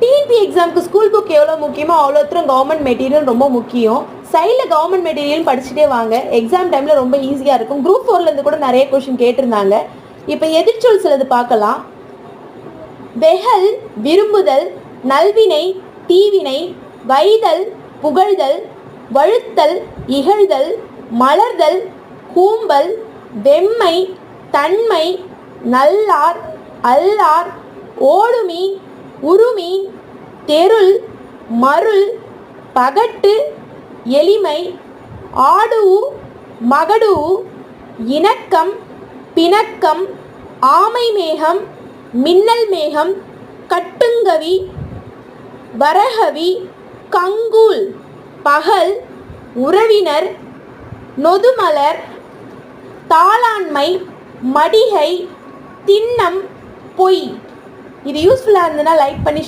DNB எக்ஸாமுக்கு school book எவ்வளோ முக்கியமோ அவ்வளோ கவர்மெண்ட் மெட்டீரியல் ரொம்ப முக்கியம். சைடில் கவர்மெண்ட் மெட்டீரியல் படிச்சுட்டே வாங்க. எக்ஸாம் டைமில் ரொம்ப ஈஸியாக இருக்கும். குரூப் 4லேருந்து கூட நிறைய கொஷின் கேட்டிருந்தாங்க. இப்போ எதிர்ச்சொல் சிலது பார்க்கலாம். வெகல் விரும்புதல், நல்வினை தீவினை, வைதல் புகழ்தல், வழுத்தல் இகழ்தல், மலர்தல் கூம்பல், வெம்மை தன்மை, நல்லார் அல்லார், ஓடுமீன் உருமீன், தெருள் மருள், பகட்டு எளிமை, ஆடு மகடு, இணக்கம் பிணக்கம், ஆமை மேகம், மின்னல் மேகம், கட்டுங்கவி, வரகவி, கங்கூல், பகல், உறவினர், நொதுமலர், தாளாண்மை, மடிகை, திண்ணம், பொய். இது யூஸ்ஃபுல்லாக இருந்ததுன்னா லைக் பண்ணி